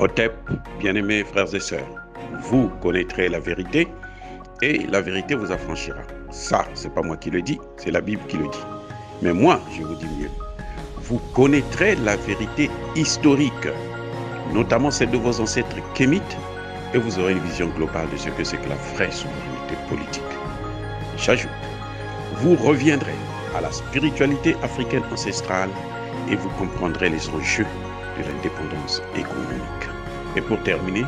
Otep, bien-aimés frères et sœurs, vous connaîtrez la vérité et la vérité vous affranchira. Ça, c'est pas moi qui le dis, c'est la Bible qui le dit. Mais moi, je vous dis mieux. Vous connaîtrez la vérité historique, notamment celle de vos ancêtres kémites, et vous aurez une vision globale de ce que c'est que la vraie souveraineté politique. J'ajoute, vous reviendrez à la spiritualité africaine ancestrale et vous comprendrez les enjeux de l'indépendance économique. Et pour terminer,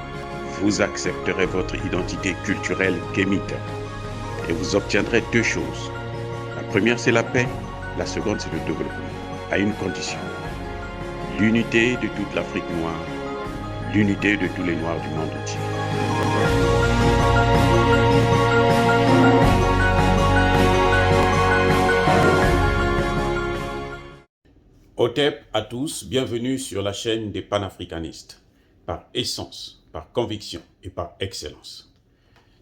vous accepterez votre identité culturelle kémite et vous obtiendrez deux choses. La première, c'est la paix. La seconde, c'est le développement, à une condition. L'unité de toute l'Afrique noire, l'unité de tous les Noirs du monde entier. Otep à tous, bienvenue sur la chaîne des panafricanistes, par essence, par conviction et par excellence.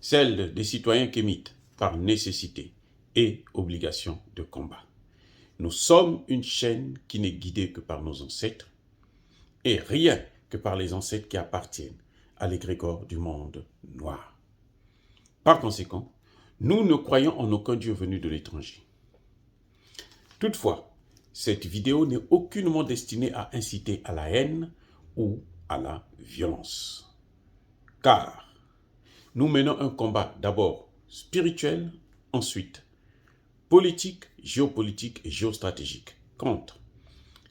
Celle des citoyens kémites, par nécessité et obligation de combat. Nous sommes une chaîne qui n'est guidée que par nos ancêtres, et rien que par les ancêtres qui appartiennent à l'égrégore du monde noir. Par conséquent, nous ne croyons en aucun Dieu venu de l'étranger. Toutefois, cette vidéo n'est aucunement destinée à inciter à la haine ou à la violence. Car nous menons un combat d'abord spirituel, ensuite politique, géopolitique et géostratégique contre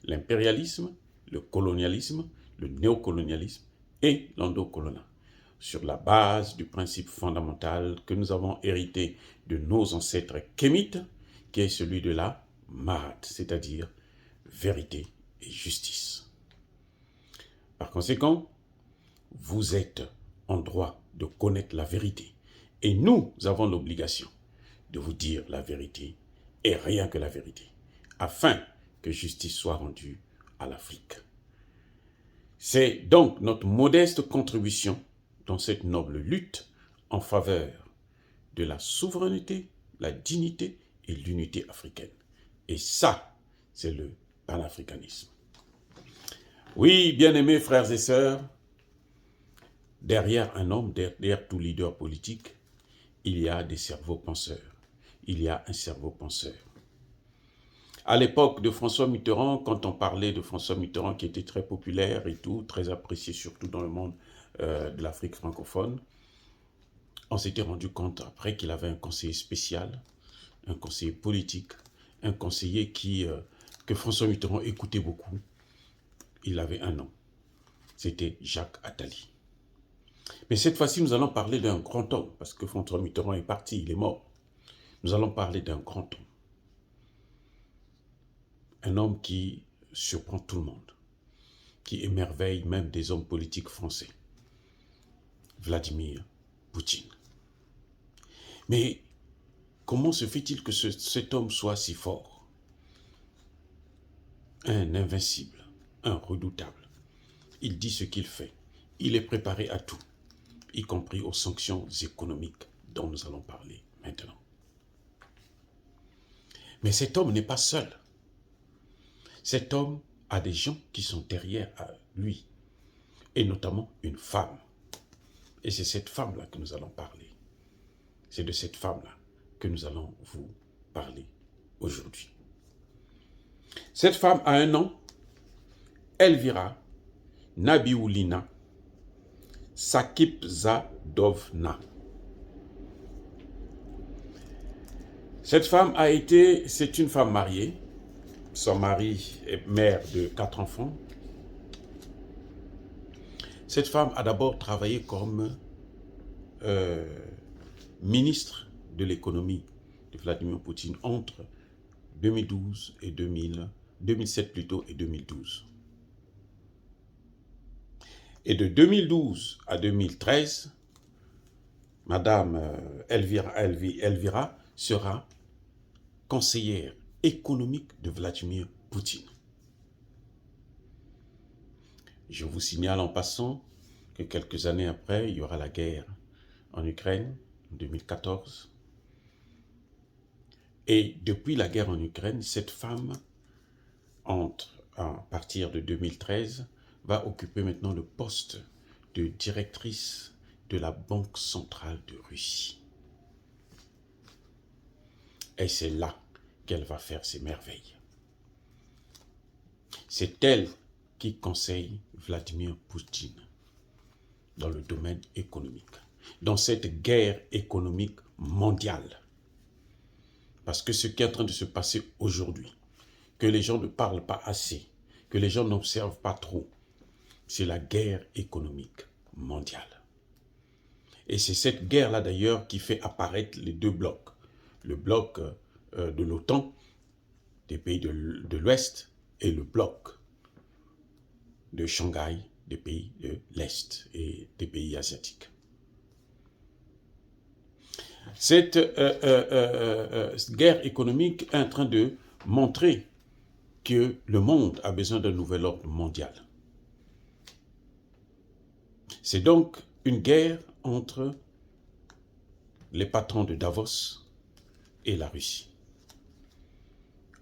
l'impérialisme, le colonialisme, le néocolonialisme et l'endocoloniat, sur la base du principe fondamental que nous avons hérité de nos ancêtres kémites, qui est celui de la Mahat, c'est-à-dire vérité et justice. Par conséquent, vous êtes en droit de connaître la vérité et nous avons l'obligation de vous dire la vérité et rien que la vérité, afin que justice soit rendue à l'Afrique. C'est donc notre modeste contribution dans cette noble lutte en faveur de la souveraineté, la dignité et l'unité africaine. Et ça, c'est le panafricanisme. Oui, bien-aimés frères et sœurs, derrière un homme, derrière tout leader politique, il y a des cerveaux penseurs. Il y a un cerveau penseur. À l'époque de François Mitterrand, quand on parlait de François Mitterrand qui était très populaire et tout, très apprécié surtout dans le monde de l'Afrique francophone, on s'était rendu compte après qu'il avait un conseiller spécial, un conseiller politique, un conseiller que François Mitterrand écoutait beaucoup. Il avait un nom. C'était Jacques Attali. Mais cette fois-ci, nous allons parler d'un grand homme, parce que François Mitterrand est parti, il est mort. Nous allons parler d'un grand homme. Un homme qui surprend tout le monde, qui émerveille même des hommes politiques français. Vladimir Poutine. Mais comment se fait-il que cet homme soit si fort? Un invincible, un redoutable. Il dit ce qu'il fait. Il est préparé à tout, y compris aux sanctions économiques dont nous allons parler maintenant. Mais cet homme n'est pas seul. Cet homme a des gens qui sont derrière lui, et notamment une femme. Et c'est cette femme-là que nous allons parler. C'est de cette femme-là que nous allons vous parler aujourd'hui. Cette femme a un nom, Elvira Nabiullina Sakipzadovna. Cette femme c'est une femme mariée. Son mari est mère de 4 enfants. Cette femme a d'abord travaillé comme ministre de l'économie de Vladimir Poutine entre 2012 et 2007 plutôt et 2012. Et de 2012 à 2013, Madame Elvira sera conseillère économique de Vladimir Poutine. Je vous signale en passant que quelques années après, il y aura la guerre en Ukraine, en 2014. Et depuis la guerre en Ukraine, cette femme, à partir de 2013, va occuper maintenant le poste de directrice de la Banque centrale de Russie. Et c'est là qu'elle va faire ses merveilles. C'est elle qui conseille Vladimir Poutine dans le domaine économique, dans cette guerre économique mondiale. Parce que ce qui est en train de se passer aujourd'hui, que les gens ne parlent pas assez, que les gens n'observent pas trop, c'est la guerre économique mondiale. Et c'est cette guerre-là d'ailleurs qui fait apparaître les deux blocs. Le bloc de l'OTAN, des pays de l'Ouest, et le bloc de Shanghai, des pays de l'Est et des pays asiatiques. Cette guerre économique est en train de montrer que le monde a besoin d'un nouvel ordre mondial. C'est donc une guerre entre les patrons de Davos et la Russie.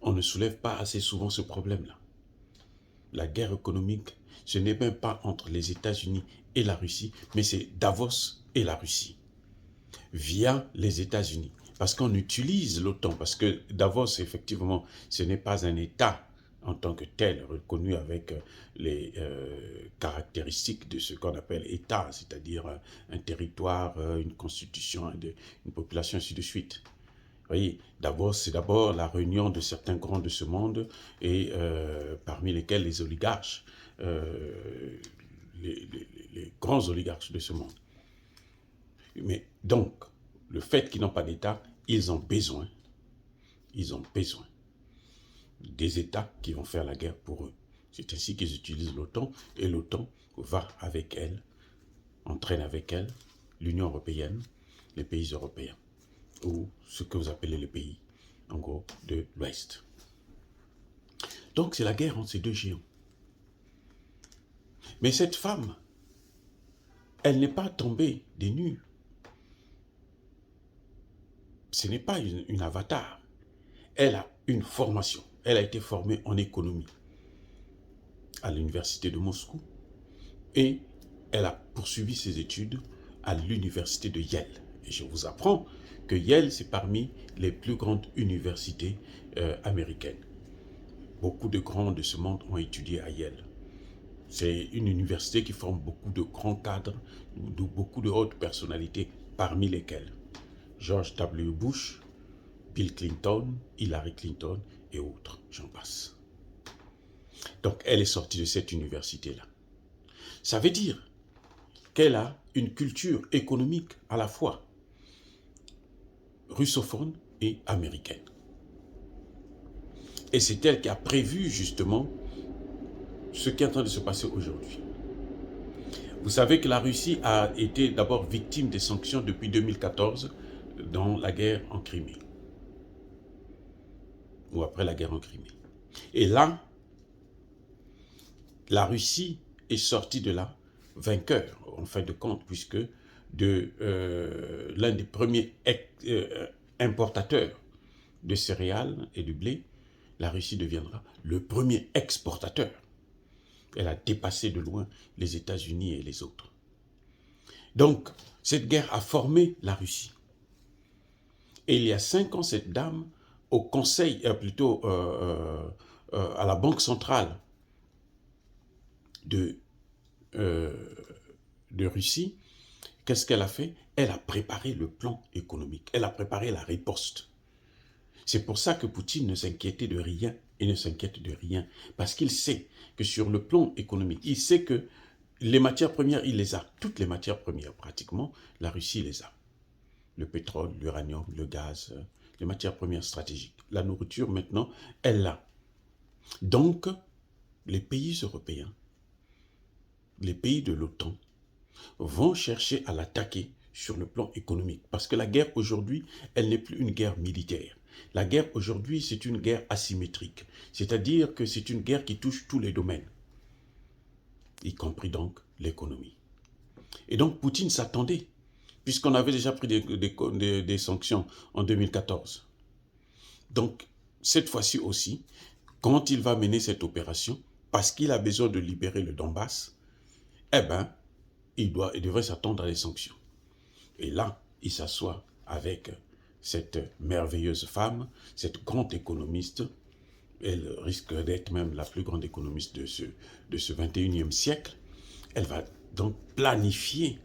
On ne soulève pas assez souvent ce problème-là. La guerre économique, ce n'est même pas entre les États-Unis et la Russie, mais c'est Davos et la Russie, via les États-Unis. Parce qu'on utilise l'OTAN, parce que Davos, effectivement, ce n'est pas un État en tant que tel, reconnu avec les caractéristiques de ce qu'on appelle État, c'est-à-dire un territoire, une constitution, une population, ainsi de suite. Vous voyez, Davos, c'est d'abord la réunion de certains grands de ce monde, et parmi lesquels les oligarches, les grands oligarches de ce monde. Mais donc, le fait qu'ils n'ont pas d'État, ils ont besoin des États qui vont faire la guerre pour eux. C'est ainsi qu'ils utilisent l'OTAN, et l'OTAN va avec elle, entraîne avec elle l'Union européenne, les pays européens, ou ce que vous appelez les pays, en gros, de l'Ouest. Donc c'est la guerre entre ces deux géants. Mais cette femme, elle n'est pas tombée des nues. Ce n'est pas une avatar. Elle a une formation. Elle a été formée en économie à l'université de Moscou et elle a poursuivi ses études à l'université de Yale. Et je vous apprends que Yale, c'est parmi les plus grandes universités américaines. Beaucoup de grands de ce monde ont étudié à Yale. C'est une université qui forme beaucoup de grands cadres, beaucoup de hautes personnalités, parmi lesquelles George W. Bush, Bill Clinton, Hillary Clinton et autres, j'en passe. Donc, elle est sortie de cette université-là. Ça veut dire qu'elle a une culture économique à la fois russophone et américaine. Et c'est elle qui a prévu justement ce qui est en train de se passer aujourd'hui. Vous savez que la Russie a été d'abord victime des sanctions depuis 2014 dans la guerre en Crimée. Ou après la guerre en Crimée. Et là, la Russie est sortie de là vainqueur, en fin de compte, puisque l'un des premiers importateurs de céréales et du blé, la Russie deviendra le premier exportateur. Elle a dépassé de loin les États-Unis et les autres. Donc, cette guerre a formé la Russie. Et il y a 5 ans, cette dame, au conseil, à la Banque centrale de Russie, qu'est-ce qu'elle a fait? Elle a préparé le plan économique. Elle a préparé la riposte. C'est pour ça que Poutine ne s'inquiétait de rien et ne s'inquiète de rien. Parce qu'il sait que sur le plan économique, il sait que les matières premières, il les a. Toutes les matières premières, pratiquement, la Russie les a. Le pétrole, l'uranium, le gaz, les matières premières stratégiques. La nourriture, maintenant, elle l'a. Donc, les pays européens, les pays de l'OTAN, vont chercher à l'attaquer sur le plan économique. Parce que la guerre aujourd'hui, elle n'est plus une guerre militaire. La guerre aujourd'hui, c'est une guerre asymétrique. C'est-à-dire que c'est une guerre qui touche tous les domaines, y compris donc l'économie. Et donc Poutine s'attendait, puisqu'on avait déjà pris des sanctions en 2014. Donc, cette fois-ci aussi, quand il va mener cette opération, parce qu'il a besoin de libérer le Donbass, eh bien, il devrait s'attendre à des sanctions. Et là, il s'assoit avec cette merveilleuse femme, cette grande économiste. Elle risque d'être même la plus grande économiste de ce 21e siècle. Elle va donc planifier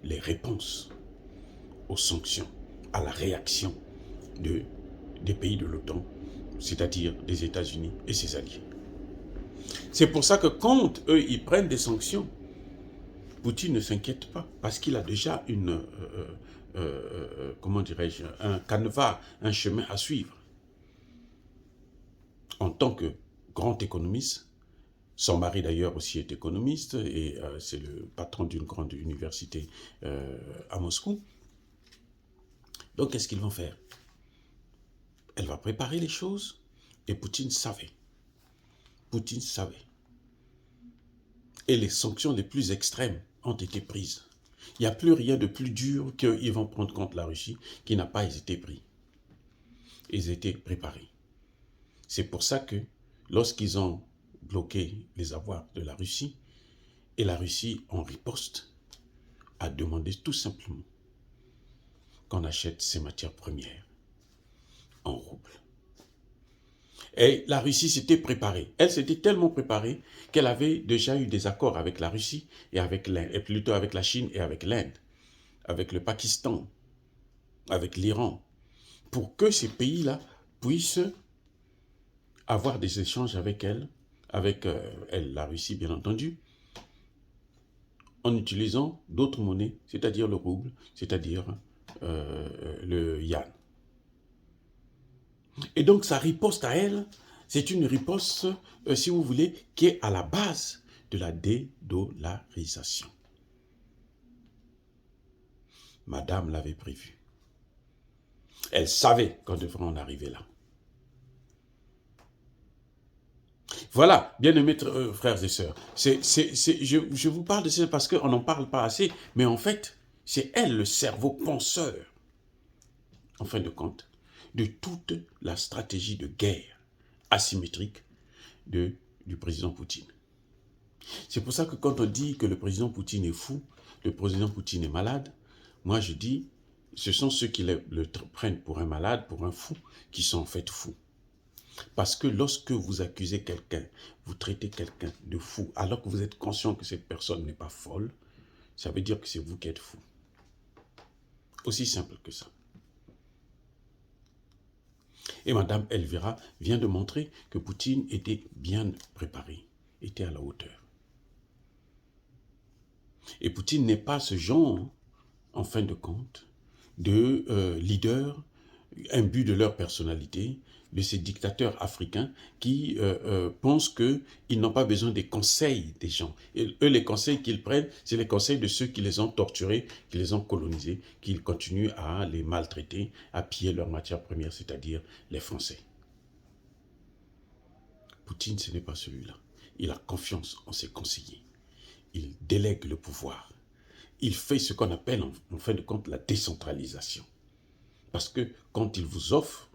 les réponses aux sanctions, à la réaction des pays de l'OTAN, c'est-à-dire des États-Unis et ses alliés. C'est pour ça que quand eux, ils prennent des sanctions, Poutine ne s'inquiète pas, parce qu'il a déjà comment dirais-je, un canevas, un chemin à suivre. En tant que grand économiste, son mari d'ailleurs aussi est économiste, et c'est le patron d'une grande université à Moscou. Donc qu'est-ce qu'ils vont faire? Elle va préparer les choses, et Poutine savait. Poutine savait. Et les sanctions les plus extrêmes ont été prises. Il n'y a plus rien de plus dur qu'ils vont prendre contre la Russie qui n'a pas été pris. Ils étaient préparés. C'est pour ça que lorsqu'ils ont bloqué les avoirs de la Russie, et la Russie en riposte a demandé tout simplement qu'on achète ces matières premières en roubles. Et la Russie s'était préparée. Elle s'était tellement préparée qu'elle avait déjà eu des accords avec la Russie et avec l'Inde, et plutôt avec la Chine et avec l'Inde, avec le Pakistan, avec l'Iran, pour que ces pays-là puissent avoir des échanges avec elle, la Russie bien entendu, en utilisant d'autres monnaies, c'est-à-dire le rouble, c'est-à-dire le yuan. Et donc sa riposte à elle, c'est une riposte, si vous voulez, qui est à la base de la dédollarisation. Madame l'avait prévu. Elle savait qu'on devrait en arriver là. Voilà, bien-aimés frères et sœurs, je vous parle de ça parce qu'on n'en parle pas assez, mais en fait, c'est elle le cerveau penseur, en fin de compte, de toute la stratégie de guerre asymétrique du président Poutine. C'est pour ça que quand on dit que le président Poutine est fou, le président Poutine est malade, moi je dis, ce sont ceux qui le prennent pour un malade, pour un fou, qui sont en fait fous. Parce que lorsque vous accusez quelqu'un, vous traitez quelqu'un de fou, alors que vous êtes conscient que cette personne n'est pas folle, ça veut dire que c'est vous qui êtes fou. Aussi simple que ça. Et Madame Elvira vient de montrer que Poutine était bien préparé, était à la hauteur. Et Poutine n'est pas ce genre, en fin de compte, de leader imbus de leur personnalité, de ces dictateurs africains qui pensent qu'ils n'ont pas besoin des conseils des gens. Et eux, les conseils qu'ils prennent, c'est les conseils de ceux qui les ont torturés, qui les ont colonisés, qui continuent à les maltraiter, à piller leurs matières premières, c'est-à-dire les Français. Poutine, ce n'est pas celui-là. Il a confiance en ses conseillers. Il délègue le pouvoir. Il fait ce qu'on appelle, en fin de compte, la décentralisation. Parce que quand il vous offre,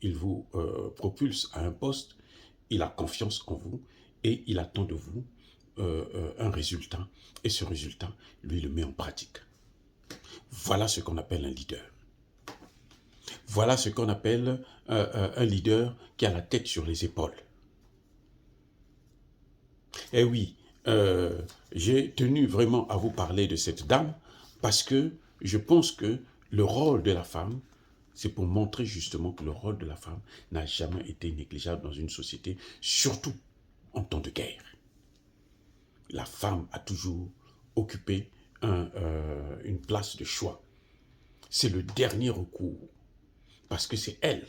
il vous propulse à un poste, il a confiance en vous et il attend de vous un résultat. Et ce résultat, lui, le met en pratique. Voilà ce qu'on appelle un leader. Voilà ce qu'on appelle un leader qui a la tête sur les épaules. Eh oui, j'ai tenu vraiment à vous parler de cette dame parce que je pense que le rôle de la femme, c'est pour montrer justement que le rôle de la femme n'a jamais été négligeable dans une société, surtout en temps de guerre. La femme a toujours occupé une place de choix. C'est le dernier recours, parce que c'est elle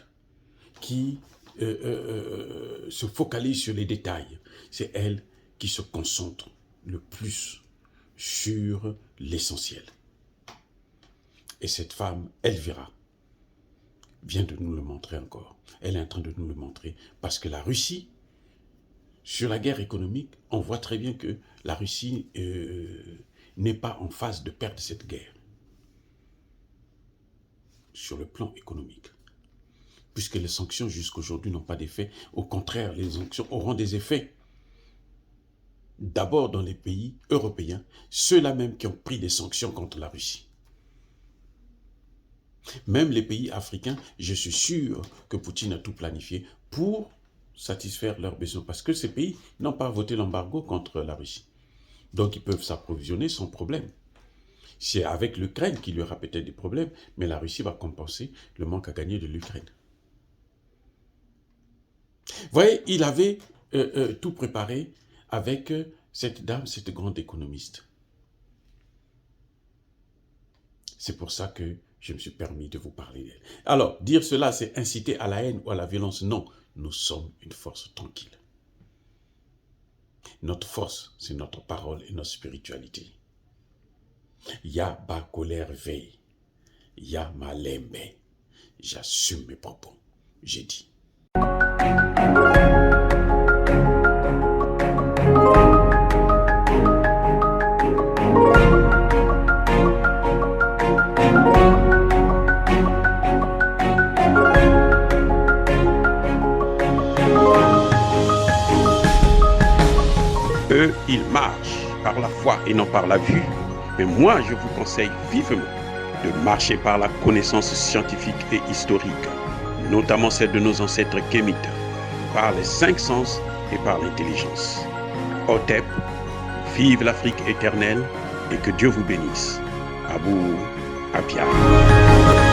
qui se focalise sur les détails. C'est elle qui se concentre le plus sur l'essentiel. Et cette femme, Elvira, vient de nous le montrer encore. Elle est en train de nous le montrer parce que la Russie, sur la guerre économique, on voit très bien que la Russie n'est pas en phase de perdre cette guerre sur le plan économique. Puisque les sanctions jusqu'à aujourd'hui n'ont pas d'effet. Au contraire, les sanctions auront des effets d'abord dans les pays européens, ceux-là même qui ont pris des sanctions contre la Russie. Même les pays africains, je suis sûr que Poutine a tout planifié pour satisfaire leurs besoins, parce que ces pays n'ont pas voté l'embargo contre la Russie. Donc ils peuvent s'approvisionner sans problème. C'est avec l'Ukraine qu'il y aura peut-être des problèmes, mais la Russie va compenser le manque à gagner de l'Ukraine. Vous voyez, il avait tout préparé avec cette dame, cette grande économiste. C'est pour ça que je me suis permis de vous parler d'elle. Alors, dire cela, c'est inciter à la haine ou à la violence? Non, nous sommes une force tranquille. Notre force, c'est notre parole et notre spiritualité. Ya ba colère veille, ya malembe. J'assume mes propos. J'ai dit. Eux, ils marchent par la foi et non par la vue. Mais moi, je vous conseille vivement de marcher par la connaissance scientifique et historique, notamment celle de nos ancêtres kémites, par les 5 sens et par l'intelligence. Otep, vive l'Afrique éternelle et que Dieu vous bénisse. Abou Apia.